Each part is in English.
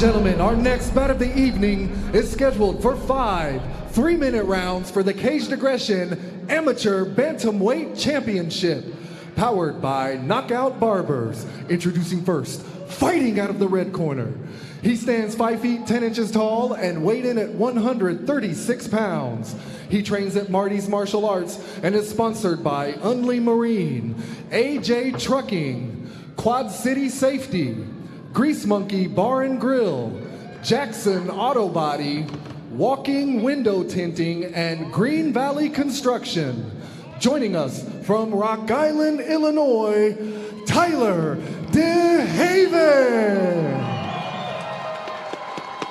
gentlemen, our next bout of the evening is scheduled for 5 3-minute rounds for the Caged Aggression Amateur Bantamweight Championship, powered by Knockout Barbers. Introducing first, fighting out of the red corner. He stands 5 feet 10 inches tall and weighed in at 136 pounds. He trains at Mardy's Martial Arts and is sponsored by Unley Marine, AJ Trucking, Quad City Safety, Grease Monkey Bar and Grill, Jackson Auto Body, Walking Window Tinting, and Green Valley Construction. Joining us from Rock Island, Illinois, Tyler Dehaven.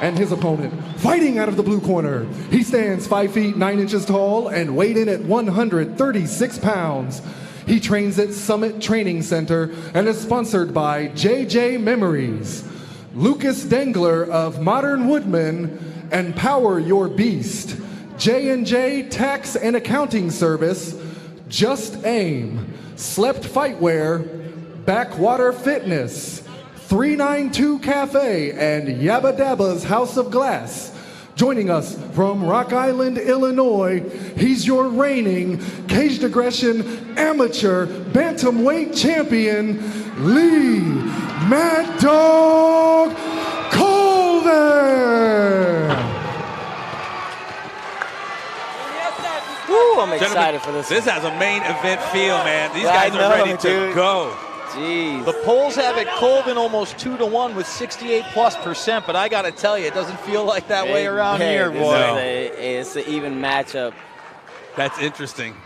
And his opponent, fighting out of the blue corner. He stands 5 feet 9 inches tall and weighed in at 136 pounds. He trains at Summit Training Center and is sponsored by JJ Memories, Lucas Dengler of Modern Woodman, and Power Your Beast, J&J Tax and Accounting Service, Just Aim, Slept Fightwear, Backwater Fitness, 392 Cafe, and Yabba Dabba's House of Glass. Joining us from Rock Island, Illinois, he's your reigning Caged Aggression Amateur Bantamweight Champion, Lee Mad Dog Colvin. Woo, I'm excited for this. This has a main event feel, man. These guys are ready to go. Jeez. The polls have it Colvin almost 2-1 with 68+%, but I got to tell you, it doesn't feel like that way around here, boy. It's an even matchup. That's interesting.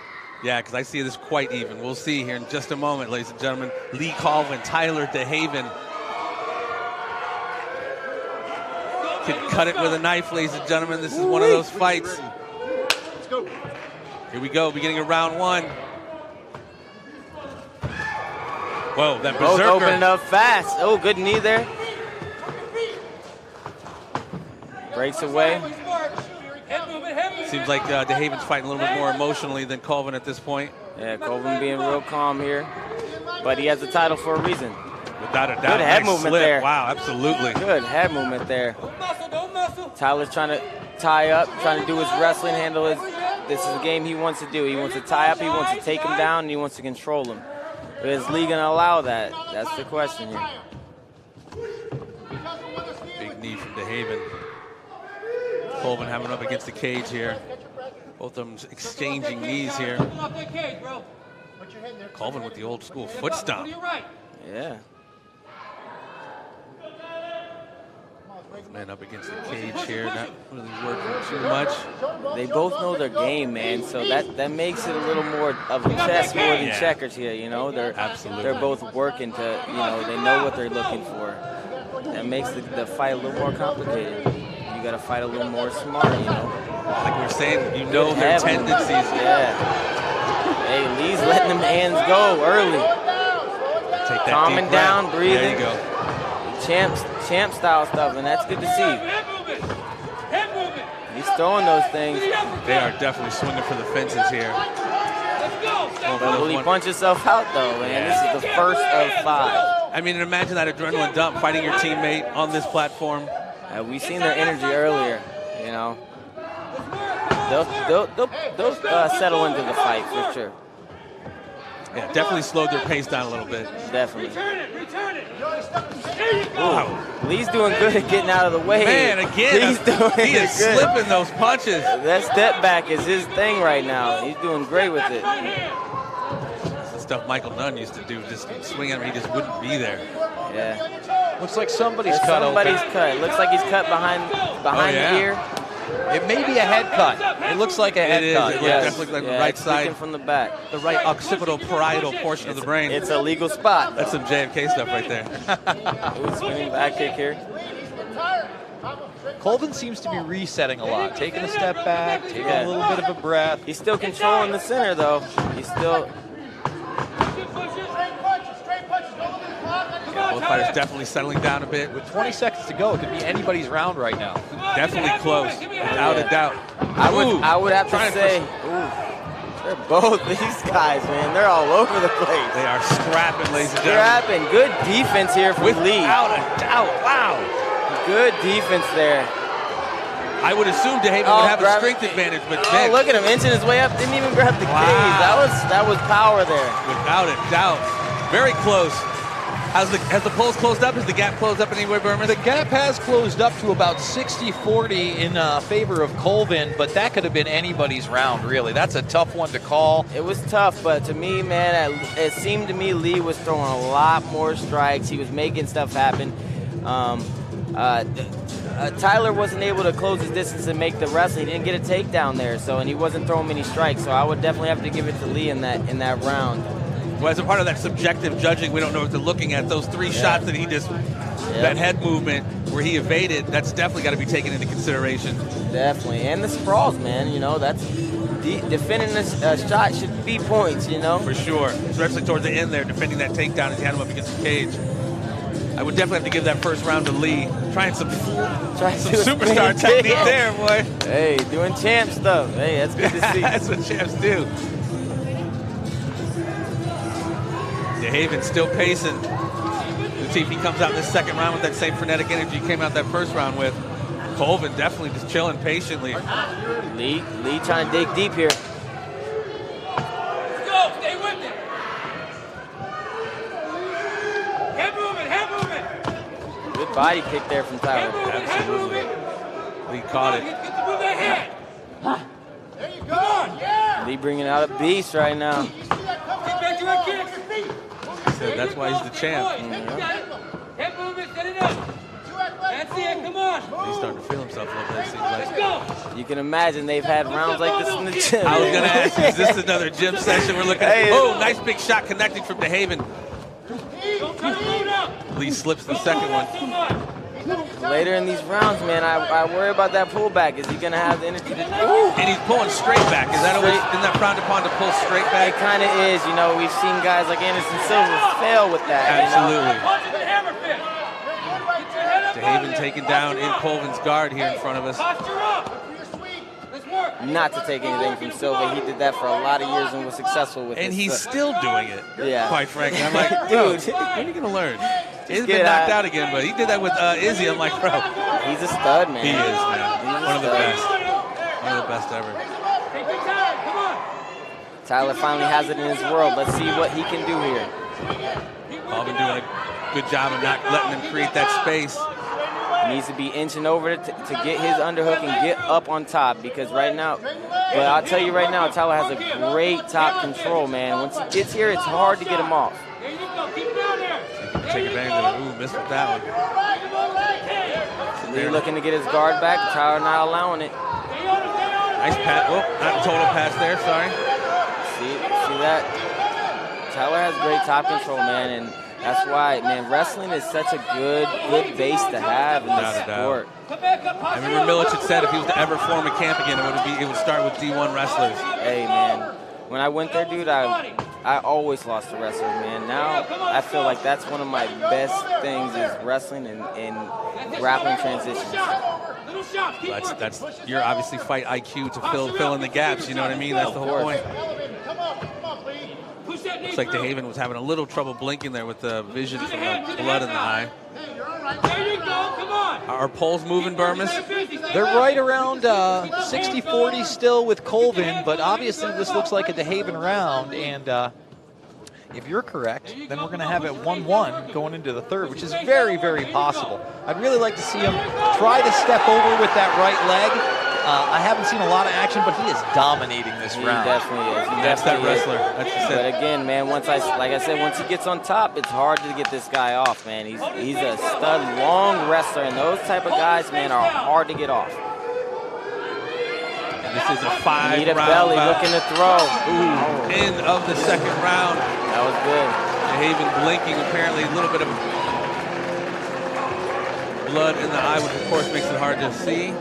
Yeah, because I see this quite even. We'll see here in just a moment, ladies and gentlemen. Lee Colvin, Tyler Dehaven. Can cut it with a knife, ladies and gentlemen. This is one of those fights. Let's go. Here we go, beginning of round one. Whoa, that berserker. Both opening up fast. Oh, good knee there. Breaks away. Seems like Dehaven's fighting a little bit more emotionally than Colvin at this point. Yeah, Colvin being real calm here. But he has the title for a reason. Without a doubt. Good head nice movement slip. there. Wow, absolutely. Good head movement there. Tyler's trying to tie up, trying to do his wrestling, handle it. This is the game he wants to do. He wants to tie up, he wants to take him down, and he wants to control him. But is Lee going to allow that? That's the question here. Big knee from Dehaven. Colvin having up against the cage here. Both of them exchanging knees here. Colvin with the old school foot stomp. Yeah. Man up against the cage here, not really working too much. They both know their game, man, so that makes it a little more of a chess more than checkers here, you know? They're both working to, you know, they know what they're looking for. That makes the fight a little more complicated. You got to fight a little more smart, you know? Like we were saying, you know their tendencies. Yeah. Hey, Lee's letting them hands go early. Take that calming down, breathing. There you go. Champ style stuff, and that's good to see. He's throwing those things. They are definitely swinging for the fences here. But will he punch himself out, though, man? This is the first of 5. I mean, imagine that adrenaline dump, fighting your teammate on this platform. We've seen their energy earlier, you know. They'll settle into the fight for sure. Yeah, definitely slowed their pace down a little bit. Definitely. Wow. Lee's doing good at getting out of the way. Man, again, he is slipping those punches. That step back is his thing right now. He's doing great with it. That's the stuff Michael Nunn used to do, just swing at him, he just wouldn't be there. Yeah. Looks like somebody's cut Somebody's cut. Looks like he's cut behind the ear. It may be a head cut. It looks like a head cut. It definitely like the right side. From the back. The right occipital parietal portion of the brain. It's a legal spot. That's some JFK stuff right there. Ooh, spinning back kick here. Colvin seems to be resetting a lot, taking a step back, taking a little bit of a breath. He's still controlling the center, though. He's still... Both fighters definitely settling down a bit. With 20 seconds to go, it could be anybody's round right now. Definitely close, without a doubt. I would have to say, they're both these guys, man. They're all over the place. They are scrapping, ladies and gentlemen. Scrapping. Good defense here from Lee. Without a doubt. Wow. Good defense there. I would assume Dehaven would have a strength advantage, but look at him inching his way up. Didn't even grab the cage. That was power there. Without a doubt. Very close. Has the polls closed up? Has the gap closed up anyway, Berman? The gap has closed up to about 60-40 in favor of Colvin, but that could have been anybody's round, really. That's a tough one to call. It was tough, but to me, man, it seemed to me Lee was throwing a lot more strikes. He was making stuff happen. Tyler wasn't able to close his distance and make the wrestling. He didn't get a takedown there, and he wasn't throwing many strikes. So I would definitely have to give it to Lee in that round. Well, as a part of that subjective judging, we don't know what they're looking at. Those 3 shots that he just, that head movement where he evaded, that's definitely got to be taken into consideration. Definitely, and the sprawls, man. You know, that's defending a shot should be points. You know, for sure, especially towards the end there, defending that takedown as he had him up against the cage. I would definitely have to give that first round to Lee. Trying some superstar technique there, boy. Hey, doing champ stuff. Hey, that's good to see. That's what champs do. Dehaven still pacing. Let's see if he comes out in this second round with that same frenetic energy he came out that first round with. Colvin definitely just chilling patiently. Lee trying to dig deep here. Let's go, stay with it. Head moving. Good body kick there from Tyler. Absolutely. Lee caught it. Get to move that head. There you go. Come on. Yeah. Lee bringing out a beast right now. Get back to our kicks. That's why he's the champ. Head movement, set it up. That's it, come on. He's starting to feel himself a little bit, it seems like. Let's go. You can imagine they've had rounds like this in the gym. I was going to ask you, is this another gym session we're looking at? Oh, nice big shot connecting from Dehaven. Lee slips the second one. Later in these rounds, man, I worry about that pullback. Is he going to have the energy to do it? And he's pulling straight back. Is that always, isn't that frowned upon to pull straight back? It kind of is. You know, we've seen guys like Anderson Silva fail with that. Absolutely. Punch in the hammer fist. Dehaven taken down in Colvin's guard here in front of us. Posture up. Let's work. Not to take anything from Silva. He did that for a lot of years and was successful with it. And he's still doing it, yeah. Quite frankly. I'm like, dude, when are you going to learn? He's been knocked out again, but he did that with Izzy. I'm like, bro. He's a stud, man. He is, man. One of the best. One of the best ever. Take your time. Come on. Tyler finally has it in his world. Let's see what he can do here. Colvin doing a good job of not letting him create that space. He needs to be inching over to get his underhook and get up on top, because right now, but I'll tell you right now, Tyler has a great top control, man. Once he gets here, it's hard to get him off. There you go. Keep it down there. Take advantage of it. Ooh, missed with that one. Lee looking to get his guard back. Tyler not allowing it. Nice pass. Oh, not a total pass there. Sorry. See that? Tyler has great top control, man, and that's why, man, wrestling is such a good base to have in this sport. I remember Milic had said if he was to ever form a camp again, it would start with D1 wrestlers. Hey, man. When I went there, dude, I always lost to wrestlers, man. Now I feel like that's one of my best things is wrestling and grappling transitions. That's your obviously fight IQ to fill in the gaps. You know what I mean? That's the whole point. Looks like Dehaven was having a little trouble blinking there with the vision from the blood in the eye. There you go. Come on. Are poles moving, Burmis? They're right around 60-40 still with Colvin, but obviously this looks like a Dehaven round, and if you're correct, then we're going to have it 1-1 going into the third, which is very, very possible. I'd really like to see him try to step over with that right leg. I haven't seen a lot of action, but he is dominating this round. He definitely is. That's that wrestler. That's but again, man, once I said, once he gets on top, it's hard to get this guy off, man. He's a stud, long wrestler, and those type of guys, man, are hard to get off. And this is a 5-round Need a belly bout. looking to throw. Ooh, end of the second round. That was good. Dehaven blinking, apparently a little bit of blood in the eye, which of course makes it hard to see.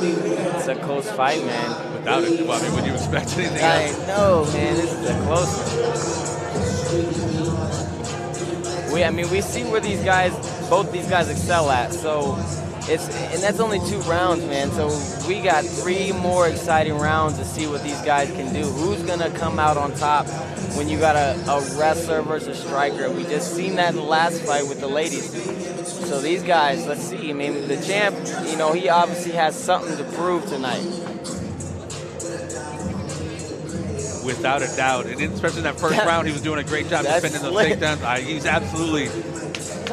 It's a close fight, man. Without it, well, I mean, would you expect anything else? I know, man. This is a close one. We see where both these guys excel at. So and that's only 2 rounds, man. So we got 3 more exciting rounds to see what these guys can do. Who's gonna come out on top when you got a wrestler versus striker? We just seen that in the last fight with the ladies. So these guys, let's see. I mean, the champ, you know, he obviously has something to prove tonight. Without a doubt, and especially in that first round, he was doing a great job defending those takedowns.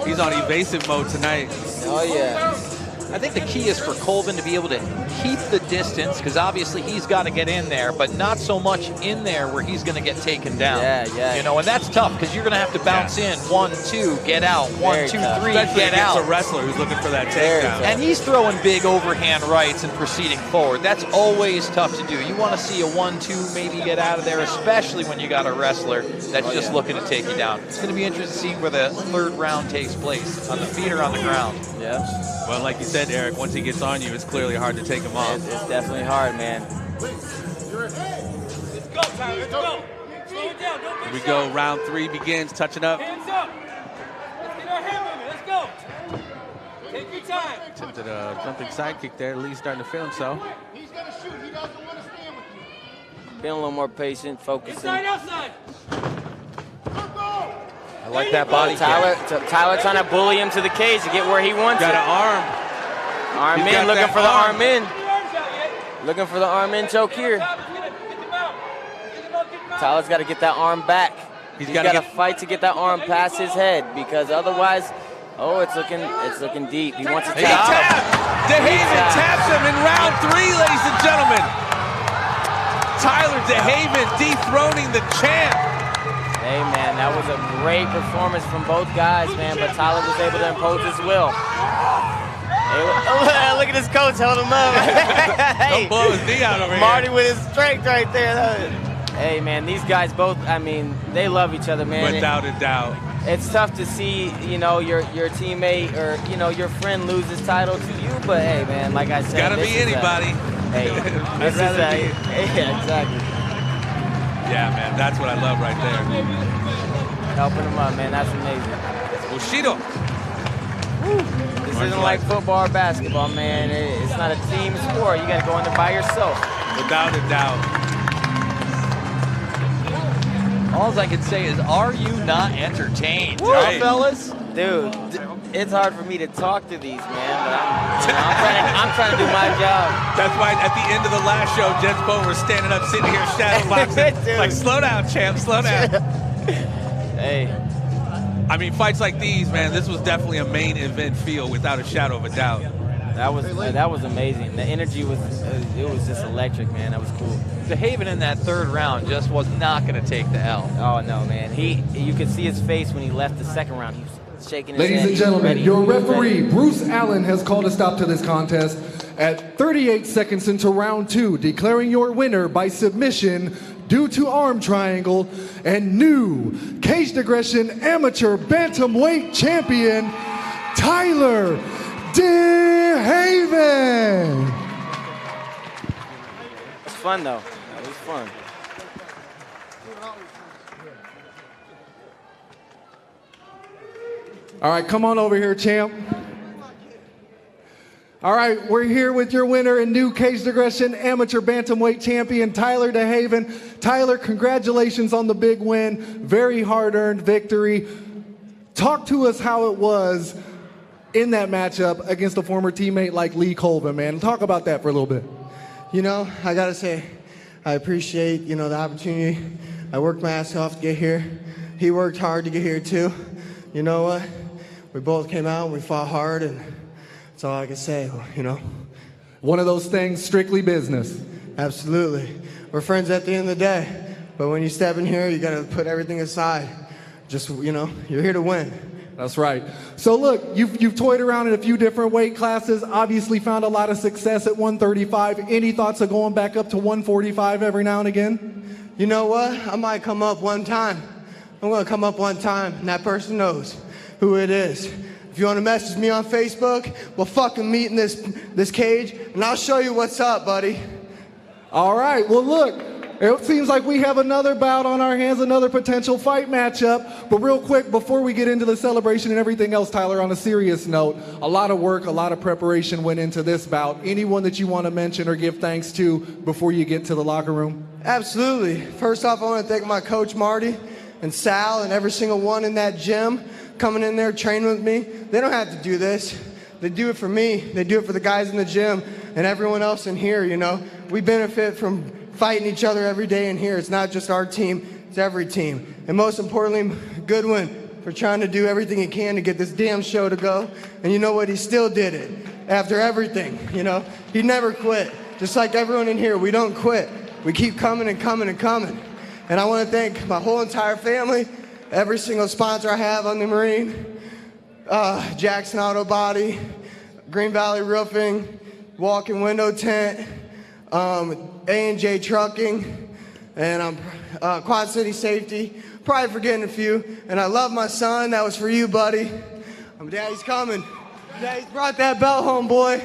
He's on evasive mode tonight. Oh yeah. I think the key is for Colvin to be able to keep the distance, because obviously he's got to get in there, but not so much in there where he's going to get taken down. Yeah. You know, and that's tough because you're going to have to bounce in 1, 2, get out, 1, 2, 3, Especially get out. a wrestler who's looking for that takedown. And he's throwing big overhand rights and proceeding forward. That's always tough to do. You want to see a 1, 2, maybe get out of there, especially when you got a wrestler that's just looking to take you down. It's going to be interesting to see where the 3rd round takes place, on the feet or on the ground. Yeah. Well, like you said, Eric, once he gets on you, it's clearly hard to take him off. It's definitely hard, man. Let's go, Tyler. Let's go. Slow it down. Don't Here we go. Round 3 begins. Touching up. Hands up. Let's get our hand movement. Let's go. Take your time. Attempted a jumping sidekick there. Lee's starting to feel himself. He's going to shoot. He doesn't want to stand with you. Being a little more patient, focusing. Inside, outside. I like that body kick. Tyler trying to bully him to the cage to get where he wants Got it. an arm. Arm He's in, got looking that for the arm. arm in. Get your arms out yet. Looking for the arm in choke here. Get them out. Get them out. Get them out. Tyler's got to get that arm back. He's got to get- fight to get that arm past his head, because otherwise, oh, it's looking deep. He wants to He tap. tapped. Dehaven taps him in round 3, ladies and gentlemen. Tyler Dehaven dethroning the champ. Hey, man, that was a great performance from both guys, man, but Tyler was able to impose his will. Hey, look at his coach holding him up. Hey, Don't blow his knee out over Mardy here. with his strength right there. Hey, man, these guys both, I mean, they love each other, man. Without a doubt. It's tough to see, you know, your teammate or, you know, your friend lose his title to you, but hey, man, like I said, Gotta this be is anybody. Hey, this is yeah, exactly. Yeah, man, that's what I love right there. Helping him up, man, that's amazing. Bushido. This isn't like football or basketball, man. It's not a team sport. You got to go in there by yourself. Without a doubt. All I can say is, are you not entertained, Right. fellas? Dude, it's hard for me to talk to these, man, but I'm trying to do my job. That's why at the end of the last show, Jets Bone was standing up, sitting here shadow boxing. Dude. Like, slow down, champ, slow down. Hey, I mean, fights like these, man, this was definitely a main event feel without a shadow of a doubt. that was amazing. The energy was just electric, man. That was cool. Dehaven in that 3rd round just was not going to take the L. Oh no, man. You could see his face when he left the 2nd round. He was shaking his Ladies head. and He was gentlemen, ready. your He was referee, ready. Bruce Allen, has called a stop to this contest at 38 seconds into round 2, declaring your winner by submission due to arm triangle and new Caged Aggression Amateur Bantamweight Champion, Tyler Dehaven. It's fun, though. It was fun. All right, come on over here, champ. All right, we're here with your winner and new Caged Aggression Amateur Bantamweight Champion, Tyler Dehaven. Tyler, congratulations on the big win. Very hard-earned victory. Talk to us how it was in that matchup against a former teammate like Lee Colvin, man. Talk about that for a little bit. You know, I gotta say, I appreciate, you know, the opportunity. I worked my ass off to get here. He worked hard to get here too. You know what? We both came out and we fought hard, and that's all I can say, you know. One of those things, strictly business. Absolutely. We're friends at the end of the day, but when you step in here, you gotta put everything aside. Just, you know, you're here to win. That's right. So look, you've toyed around in a few different weight classes, obviously found a lot of success at 135. Any thoughts of going back up to 145 every now and again? You know what? I might come up one time. I'm gonna come up one time, and that person knows who it is. If you wanna message me on Facebook, we'll fucking meet in this cage, and I'll show you what's up, buddy. All right, well look, It seems like we have another bout on our hands, another potential fight matchup. But real quick, before we get into the celebration and everything else, Tyler, on a serious note, a lot of work, a lot of preparation went into this bout. Anyone that you want to mention or give thanks to before you get to the locker room? Absolutely. First off, I want to thank my coach, Mardy, and Sal, and every single one in that gym coming in there, training with me. They don't have to do this. They do it for me. They do it for the guys in the gym and everyone else in here, you know. We benefit from fighting each other every day in here. It's not just our team, it's every team. And most importantly, Goodwin for trying to do everything he can to get this damn show to go. And you know what? He still did it after everything, you know. He never quit. Just like everyone in here, we don't quit. We keep coming and coming and coming. And I want to thank my whole entire family, every single sponsor I have on the Marine, Jackson Auto Body, Green Valley Roofing, Walk-in Window Tent, A&J Trucking, and Quad City Safety. Probably forgetting a few. And I love my son. That was for you, buddy. Daddy's coming. Daddy's brought that belt home, boy.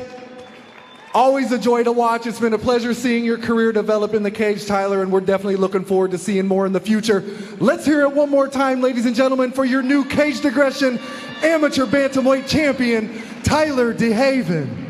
Always a joy to watch. It's been a pleasure seeing your career develop in the cage, Tyler, and we're definitely looking forward to seeing more in the future. Let's hear it one more time, ladies and gentlemen, for your new Caged Aggression Amateur Bantamweight Champion, Tyler Dehaven.